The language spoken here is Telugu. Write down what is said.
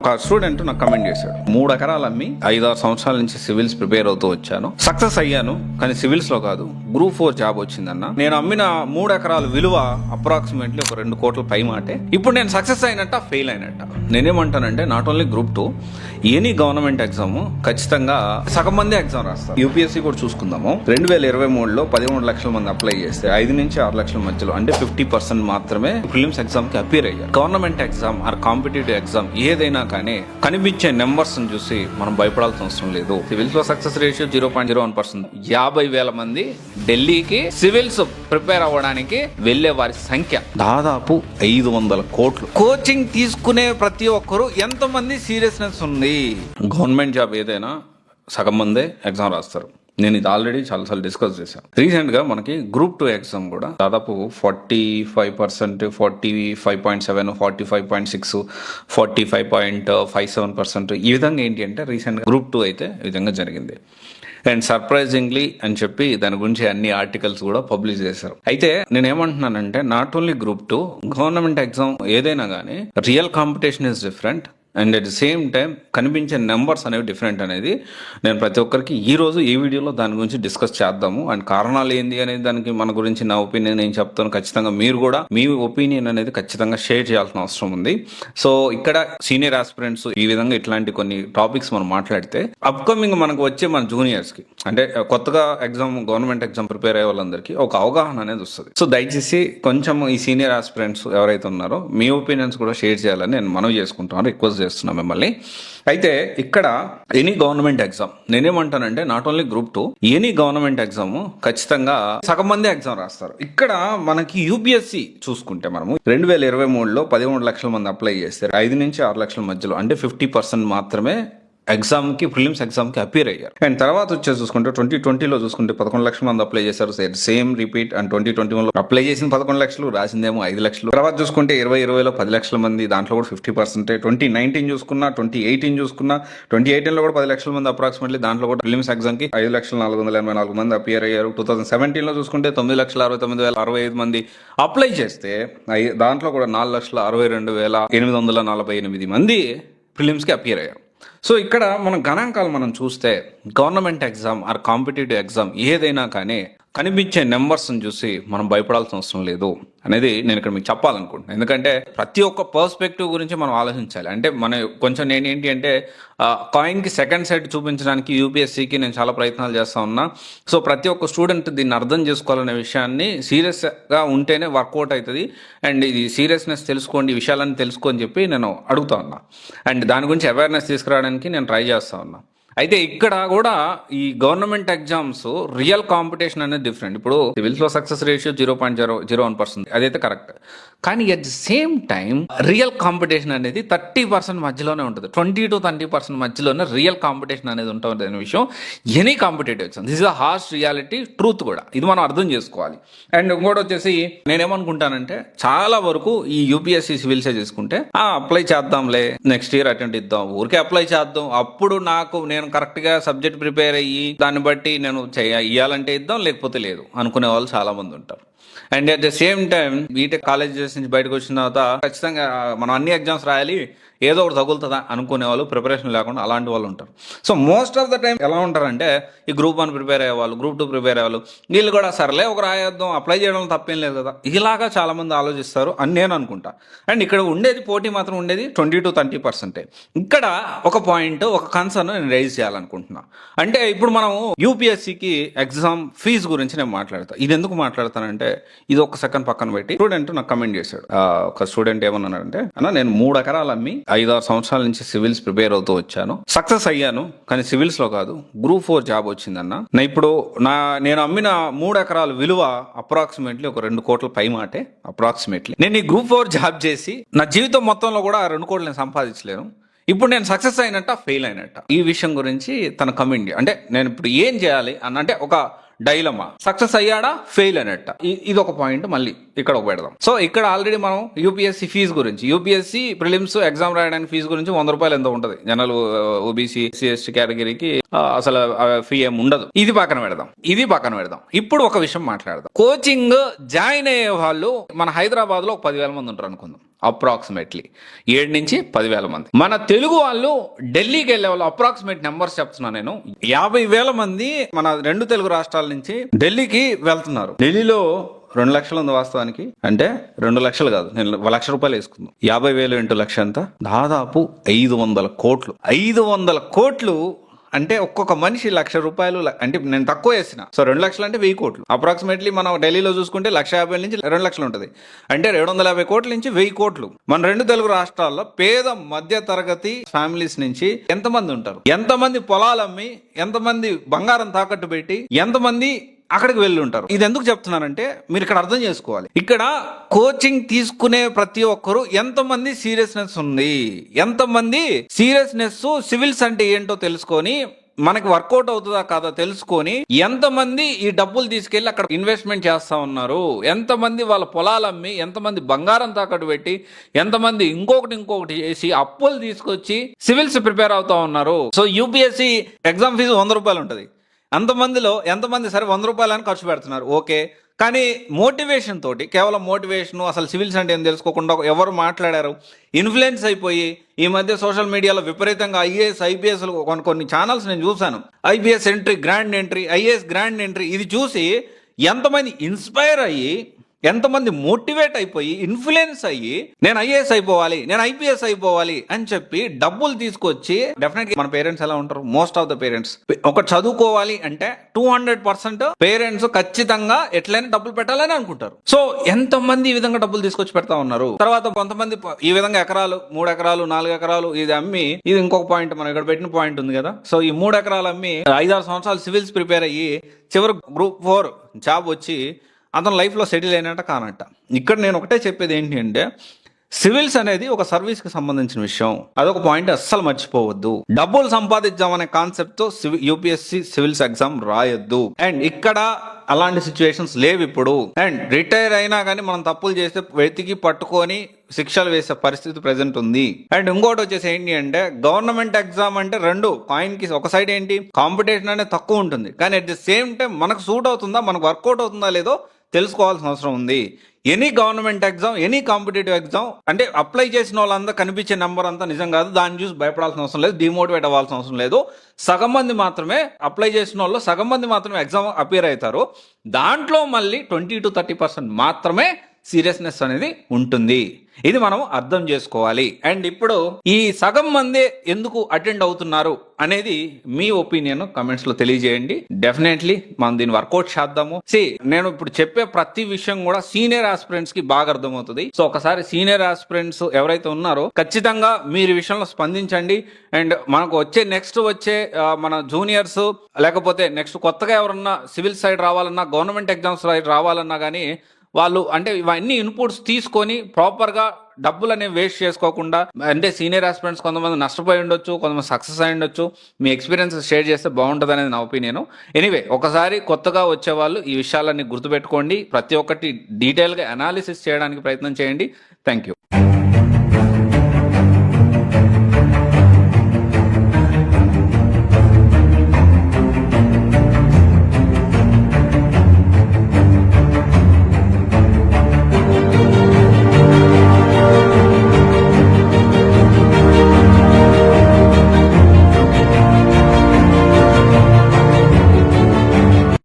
ఒక స్టూడెంట్ నాకు కమెంట్ చేశాడు, 3 ఎకరాలు అమ్మి 5-6 సంవత్సరాల నుంచి సివిల్స్ ప్రిపేర్ అవుతూ వచ్చాను, సక్సెస్ అయ్యాను, కానీ సివిల్స్ లో కాదు గ్రూప్ 4 జాబ్ వచ్చిందన్న. నేను అమ్మిన 3 ఎకరాల విలువ అప్రాక్సిమేట్లీ ఒక 2 కోట్ల పై మాటే. ఇప్పుడు నేను సక్సెస్ అయినట్ట ఫెయిల్ అయినట్ట? నేనేమంటానంటే not only group 2, any government exam ఖచ్చితంగా సగం మంది ఎగ్జామ్ రాస్తారు. యూపీఎస్సీ కూడా చూసుకుందాము. 2023లో 13 లక్షల మంది అప్లై చేస్తే 5 నుంచి 6 లక్షల మధ్యలో అంటే 50% మాత్రమే ప్రిలిమ్స్ ఎగ్జామ్ కి అపీర్ అయ్యారు. Government exam or competitive exam ఏదైనా కానీ కనిపించే నెంబర్స్ చూసి మనం భయపడాల్సిన అవసరం లేదు. సివిల్స్ లో సక్సెస్ రేషియో 0.01%. 50,000 మంది ఢిల్లీకి సివిల్స్ ప్రిపేర్ అవ్వడానికి వెళ్లే వారి సంఖ్య దాదాపు 500 కోట్లు. కోచింగ్ తీసుకునే ప్రతి ఒక్కరు ఎంతమంది సీరియస్నెస్ ఉంది? గవర్నమెంట్ జాబ్ ఏదైనా సగం మందే ఎగ్జామ్ రాస్తారు. నేను ఇది ఆల్రెడీ చాలాసార్లు డిస్కస్ చేశాను. రీసెంట్ గా మనకి గ్రూప్ 2 ఎగ్జామ్ కూడా దాదాపు 45%, 45.7, 45.6, 45.57% ఈ విధంగా ఏంటి అంటే రీసెంట్ గా గ్రూప్ 2 అయితే ఈ విధంగా జరిగింది. అండ్ సర్ప్రైజింగ్లీ అని చెప్పి దాని గురించి అన్ని ఆర్టికల్స్ కూడా పబ్లిష్ చేశారు. అయితే నేను ఏమంటున్నానంటే not only group 2, government exam ఏదైనా కానీ real competition is different and at the same time కనిపించే నెంబర్స్ అనేవి డిఫరెంట్ అనేది నేను ప్రతి ఒక్కరికి ఈ రోజు ఈ వీడియోలో దాని గురించి డిస్కస్ చేద్దాము. అండ్ కారణాలు ఏంది అనేది దానికి మన గురించి నా ఒపీనియన్ నేను చెప్తాను. ఖచ్చితంగా మీరు కూడా మీ ఒపీనియన్ అనేది ఖచ్చితంగా షేర్ చేయాల్సిన అవసరం ఉంది. సో ఇక్కడ సీనియర్ ఆస్పిరెంట్స్ ఈ విధంగా ఇట్లాంటి కొన్ని టాపిక్స్ మనం మాట్లాడితే అప్కమింగ్ మనకు వచ్చే మన జూనియర్స్ కి అంటే కొత్తగా గవర్నమెంట్ ఎగ్జామ్ ప్రిపేర్ అయ్యే వాళ్ళందరికీ ఒక అవగాహన అనేది వస్తుంది. సో దయచేసి కొంచెం ఈ సీనియర్ ఆస్పిరెంట్స్ ఎవరైతే ఉన్నారో మీ ఒపీనియన్స్ కూడా షేర్ చేయాలని నేను మనవి చేసుకుంటాను, రిక్వెస్ట్ చేస్తున్నా మిమ్మల్ని. అయితే ఇక్కడ ఎనీ గవర్నమెంట్ ఎగ్జామ్ నేనేమంటానంటే not only group 2, any government exam ఖచ్చితంగా సగం మంది ఎగ్జామ్ రాస్తారు. ఇక్కడ మనకి యూపీఎస్సీ చూసుకుంటే మనము 2023లో 13 లక్షల మంది అప్లై చేస్తారు. 5 నుంచి 6 లక్షల మధ్యలో అంటే 50% మాత్రమే ఎగ్జామ్ కి ప్రిలిమ్స్ ఎగ్జామ్ కి అపీర్ అయ్యారు. అండ్ తర్వాత వచ్చేసి చూసుకుంటే 2020లో చూసుకుంటే 11 లక్షల మంది అప్లై చేశారు. Same repeat. అండ్ 2021లో అప్లై చేసిన 11 లక్షలు, రాసిందేమో 5 లక్షలు. తర్వాత చూసుకుంటే 2020లో 10 లక్షల మంది, దాంట్లో కూడా 50%. 2019 చూసుకున్నా, 2018 చూసుకున్నా, 2018లో కూడా 10 లక్షల మంది అప్రాక్సిమేట్లీ, దాంట్లో కూడా ప్రిలిమ్స్ ఎగ్జామ్ కి 5,484 మంది అపీర్ అయ్యారు. 2017లో చూసుకుంటే 9,69,065 మంది అప్లై చేస్తే దాంట్లో కూడా 4,62,848 మంది ప్రిలిమ్స్ కి అపీర్ అయ్యారు. సో ఇక్కడ మనం గణాంకాలు మనం చూస్తే government exam or competitive exam ఏదైనా కానీ కనిపించే నెంబర్స్ చూసి మనం భయపడాల్సిన అవసరం లేదు అనేది నేను ఇక్కడ మీకు చెప్పాలనుకుంటున్నాను. ఎందుకంటే ప్రతి ఒక్క పర్స్పెక్టివ్ గురించి మనం ఆలోచించాలి. అంటే మన కొంచెం నేను ఏంటి అంటే కాయిన్కి సెకండ్ సైడ్ చూపించడానికి యూపీఎస్సీకి నేను చాలా ప్రయత్నాలు చేస్తా ఉన్నా. సో ప్రతి ఒక్క స్టూడెంట్ దీన్ని అర్థం చేసుకోవాలనే విషయాన్ని సీరియస్గా ఉంటేనే వర్కౌట్ అవుతుంది. అండ్ ఇది సీరియస్నెస్ తెలుసుకోండి, ఈ విషయాలన్నీ తెలుసుకొని చెప్పి నేను అడుగుతా ఉన్నా. అండ్ దాని గురించి అవేర్నెస్ తీసుకురావడానికి నేను ట్రై చేస్తా ఉన్నా. అయితే ఇక్కడ కూడా ఈ గవర్నమెంట్ ఎగ్జామ్స్ రియల్ కాంపిటీషన్ అనేది డిఫరెంట్. ఇప్పుడు సివిల్స్ లో సక్సెస్ రేషియో 0.01%, అదైతే కరెక్ట్. కానీ at the same time real competition అనేది 30% మధ్యలోనే ఉంటుంది. 20 to 30% మధ్యలోనే రియల్ కాంపిటీషన్ అనేది ఉంటుంది అనే విషయం any competitive exam. This is a harsh reality, truth కూడా. ఇది మనం అర్థం చేసుకోవాలి. అండ్ ఇంకోటి వచ్చేసి నేనేమనుకుంటానంటే చాలా వరకు ఈ యూపీఎస్సీ సివిల్సే చేసుకుంటే అప్లై చేద్దాంలే, నెక్స్ట్ ఇయర్ అటెండ్ ఇద్దాం, ఊరికే అప్లై చేద్దాం, అప్పుడు నేను కరెక్ట్ గా సబ్జెక్ట్ ప్రిపేర్ అయ్యి దాన్ని బట్టి నేను ఇయ్యాలంటే ఇద్దాం, లేకపోతే లేదు అనుకునే వాళ్ళు చాలా మంది ఉంటారు. And at the same time BTech colleges నుంచి బయటకు వచ్చిన తర్వాత ఖచ్చితంగా మనం అన్ని ఎగ్జామ్స్ రాయాలి, ఏదో ఒకటి తగులుతుందా అనుకునే వాళ్ళు, ప్రిపరేషన్ లేకుండా అలాంటి వాళ్ళు ఉంటారు. So most of the time ఎలా ఉంటారంటే ఈ గ్రూప్ 1 ప్రిపేర్ అయ్యేవాళ్ళు, గ్రూప్ 2 ప్రిపేర్ అయ్యేవాళ్ళు, వీళ్ళు కూడా సర్లే ఒక రాయేద్దాం, అప్లై చేయడం తప్పేం లేదు కదా, ఇలాగా చాలా మంది ఆలోచిస్తారు అని నేను అనుకుంటా. అండ్ ఇక్కడ ఉండేది పోటీ మాత్రం ఉండేది 20 to 30%. ఇక్కడ ఒక పాయింట్, ఒక కన్సర్న్ నేను రైజ్ చేయాలనుకుంటున్నా. అంటే ఇప్పుడు మనం యూపీఎస్సీకి ఎగ్జామ్ ఫీజు గురించి నేను మాట్లాడతా. ఇది ఎందుకు మాట్లాడతానంటే ఇది ఒక సెకండ్ పక్కన పెట్టి స్టూడెంట్ నాకు కమెంట్ చేశాడు. ఒక స్టూడెంట్ ఏమన్నాడంటే, అన్న నేను 3 ఎకరాలు అమ్మి 5-6 సంవత్సరాల నుంచి సివిల్స్ ప్రిపేర్ అవుతూ వచ్చాను, సక్సెస్ అయ్యాను, కానీ సివిల్స్ లో కాదు గ్రూప్ 4 జాబ్ వచ్చిందన్న. ఇప్పుడు నేను అమ్మిన 3 ఎకరాల విలువ అప్రాక్సిమేట్లీ ఒక 2 కోట్ల పై మాటే. అప్రాక్సిమేట్లీ నేను ఈ గ్రూప్ 4 జాబ్ చేసి నా జీవితం మొత్తంలో కూడా 2 కోట్లు నేను సంపాదించలేను. ఇప్పుడు నేను సక్సెస్ అయినట్ట ఫెయిల్ అయినట్ట? ఈ విషయం గురించి తన కమెంట్ అంటే నేను ఇప్పుడు ఏం చేయాలి అంటే ఒక డైలమా, సక్సెస్ అయ్యాడా ఫెయిల్ అయినట్ట, ఇది ఒక పాయింట్ మళ్ళీ ఇక్కడ పెడదాం. సో ఇక్కడ ఆల్రెడీ మనం యూపీఎస్సీ ఫీజు గురించి, యూపీఎస్సీ ప్రిలిమ్స్ ఎగ్జామ్ రాయడానికి ఫీజు గురించి 100 రూపాయలు ఎంతో ఉంటుంది. జనరల్ ఓబీసీ ఎస్సీ కేటగిరీకి అసలు ఫీ ఏమి ఉండదు. ఇది పక్కన పెడదాం. ఇప్పుడు ఒక విషయం మాట్లాడదాం. కోచింగ్ జాయిన్ అయ్యే వాళ్ళు మన హైదరాబాద్ లో 10,000 మంది ఉంటారు అనుకుందాం. అప్రాక్సిమేట్లీ 7 నుంచి 10 వేల మంది. మన తెలుగు వాళ్ళు ఢిల్లీకి వెళ్ళే వాళ్ళు అప్రాక్సిమేట్ నెంబర్స్ చెప్తున్నా నేను, 50,000 మంది మన 2 తెలుగు రాష్ట్రాల నుంచి ఢిల్లీకి వెళ్తున్నారు. ఢిల్లీలో 2 లక్షలు ఉంది వాస్తవానికి, అంటే 2 లక్షలు కాదు, నేను ₹1,00,000 వేసుకుందాం. 50,000 ఇంటూ లక్ష ఎంత? దాదాపు 500 కోట్లు. 500 కోట్లు అంటే ఒక్కొక్క మనిషి ₹1,00,000, అంటే నేను తక్కువ వేసిన. సో 2 లక్షలు అంటే 1000 కోట్లు. అప్రాక్సిమేట్లీ మనం ఢిల్లీలో చూసుకుంటే 1,50,000 నుంచి 2 లక్షలు ఉంటుంది, అంటే 750 కోట్ల నుంచి 1000 కోట్లు. మన 2 తెలుగు రాష్ట్రాల్లో పేద మధ్య తరగతి ఫ్యామిలీస్ నుంచి ఎంతమంది ఉంటారు? ఎంతమంది పొలాలు అమ్మి, ఎంతమంది బంగారం తాకట్టు పెట్టి, ఎంతమంది అక్కడికి వెళ్ళి ఉంటారు? ఇది ఎందుకు చెప్తున్నానంటే మీరు ఇక్కడ అర్థం చేసుకోవాలి. ఇక్కడ కోచింగ్ తీసుకునే ప్రతి ఒక్కరు ఎంతమంది సీరియస్నెస్ ఉంది, ఎంతమంది సీరియస్నెస్ సివిల్స్ అంటే ఏంటో తెలుసుకొని మనకి వర్కౌట్ అవుతుందా కాదా తెలుసుకొని, ఎంతమంది ఈ డబ్బులు తీసుకెళ్లి అక్కడ ఇన్వెస్ట్మెంట్ చేస్తా ఉన్నారు, ఎంతమంది వాళ్ళ పొలాలు అమ్మి, ఎంతమంది బంగారం తాకట్టు పెట్టి, ఎంతమంది ఇంకొకటి చేసి అప్పులు తీసుకొచ్చి సివిల్స్ ప్రిపేర్ అవుతా ఉన్నారు. సో యూపీఎస్సీ ఎగ్జామ్ ఫీజు ₹100 ఉంటుంది. అంతమందిలో ఎంతమంది సరే ₹100 అని ఖర్చు పెడుతున్నారు, ఓకే. కానీ మోటివేషన్ తోటి, కేవలం మోటివేషన్, అసలు సివిల్స్ అంటే ఏం తెలుసుకోకుండా ఎవరు మాట్లాడారు, ఇన్ఫ్లుయెన్స్ అయిపోయి ఈ మధ్య సోషల్ మీడియాలో విపరీతంగా ఐఏఎస్ ఐపీఎస్ కొన్ని ఛానల్స్ నేను చూశాను. IPS entry, grand entry, IAS grand entry, ఇది చూసి ఎంతమంది ఇన్స్పైర్ అయ్యి, ఎంతమంది మోటివేట్ అయిపోయి, ఇన్ఫ్లుయెన్స్ అయ్యి నేను ఐఏఎస్ అయిపోవాలి, నేను ఐపీఎస్ అయిపోవాలి అని చెప్పి డబ్బులు తీసుకొచ్చి, డెఫినెట్గా మన పేరెంట్స్ ఎలా ఉంటారు, మోస్ట్ ఆఫ్ ద పేరెంట్స్ ఒక చదువుకోవాలి అంటే 200% పేరెంట్స్ ఖచ్చితంగా ఎట్లయినా డబ్బులు పెట్టాలని అనుకుంటారు. సో ఎంతమంది ఈ విధంగా డబ్బులు తీసుకొచ్చి పెడతా ఉన్నారు. తర్వాత కొంతమంది ఈ విధంగా ఎకరాలు, 3 ఎకరాలు, 4 ఎకరాలు ఇది అమ్మి, ఇది ఇంకొక పాయింట్ మనం ఇక్కడ పెట్టిన పాయింట్ ఉంది కదా. సో ఈ 3 ఎకరాలు అమ్మి 5-6 సంవత్సరాలు సివిల్స్ ప్రిపేర్ అయ్యి చివరి Group 4 జాబ్ వచ్చి అతను లైఫ్లో సెటిల్ అయినట్ట కానట్ట. ఇక్కడ నేను ఒకటే చెప్పేది ఏంటి అంటే, సివిల్స్ అనేది ఒక సర్వీస్కి సంబంధించిన విషయం, అదొక పాయింట్ అస్సలు మర్చిపోవద్దు. డబ్బులు సంపాదించామనే కాన్సెప్ట్తో యూపీఎస్సీ సివిల్స్ ఎగ్జామ్ రాయొద్దు. అండ్ ఇక్కడ అలాంటి సిచ్యువేషన్స్ లేవు ఇప్పుడు. అండ్ రిటైర్ అయినా కానీ మనం తప్పులు చేస్తే వెతికి పట్టుకొని శిక్షలు వేసే పరిస్థితి ప్రెసెంట్ ఉంది. అండ్ ఇంకోటి వచ్చేసి ఏంటి అంటే, గవర్నమెంట్ ఎగ్జామ్ అంటే రెండు కాయిన్ కి ఒక సైడ్ ఏంటి, కాంపిటీషన్ అనేది తక్కువ ఉంటుంది, కానీ అట్ ది సేమ్ టైం మనకు సూట్ అవుతుందా, మనకు వర్కౌట్ అవుతుందా లేదో తెలుసుకోవాల్సిన అవసరం ఉంది. Any government exam, any competitive exam అంటే అప్లై చేసిన వాళ్ళంతా కనిపించే నెంబర్ అంతా నిజం కాదు, దాన్ని చూసి భయపడాల్సిన అవసరం లేదు, డిమోటివేట్ అవ్వాల్సిన అవసరం లేదు. సగం మంది మాత్రమే అప్లై చేసిన వాళ్ళు, సగం మంది మాత్రమే ఎగ్జామ్ అపియర్ అవుతారు. దాంట్లో మళ్ళీ 20 to 30% మాత్రమే సీరియస్నెస్ అనేది ఉంటుంది. ఇది మనం అర్థం చేసుకోవాలి. అండ్ ఇప్పుడు ఈ సగం మందే ఎందుకు అటెండ్ అవుతున్నారు అనేది మీ ఒపీనియన్ కమెంట్స్ లో తెలియజేయండి. డెఫినెట్లీ మనం దీన్ని వర్కౌట్ చేద్దాము. నేను ఇప్పుడు చెప్పే ప్రతి విషయం కూడా సీనియర్ ఆస్పిరెంట్స్ కి బాగా అర్థమవుతుంది. సో ఒకసారి సీనియర్ ఆస్పిరెంట్స్ ఎవరైతే ఉన్నారో ఖచ్చితంగా మీరు విషయంలో స్పందించండి. అండ్ మనకు నెక్స్ట్ వచ్చే మన జూనియర్స్, లేకపోతే నెక్స్ట్ కొత్తగా ఎవరన్నా సివిల్ సైడ్ రావాలన్నా, గవర్నమెంట్ ఎగ్జామ్స్ సైడ్ రావాలన్నా కానీ వాళ్ళు అంటే ఇవన్నీ ఇన్పుట్స్ తీసుకొని ప్రాపర్గా డబ్బులు అనేవి వేస్ట్ చేసుకోకుండా, అంటే సీనియర్ ఆస్పిరెంట్స్ కొంతమంది నష్టపోయి ఉండొచ్చు, కొంతమంది సక్సెస్ అయి ఉండొచ్చు, మీ ఎక్స్పీరియన్స్ షేర్ చేస్తే బాగుంటుంది అనేది నా ఒపీనియన్. ఎనీవే, ఒకసారి కొత్తగా వచ్చే వాళ్ళు ఈ విషయాలన్నీ గుర్తుపెట్టుకోండి, ప్రతి ఒక్కటి డీటెయిల్గా అనాలిసిస్ చేయడానికి ప్రయత్నం చేయండి. Thank you.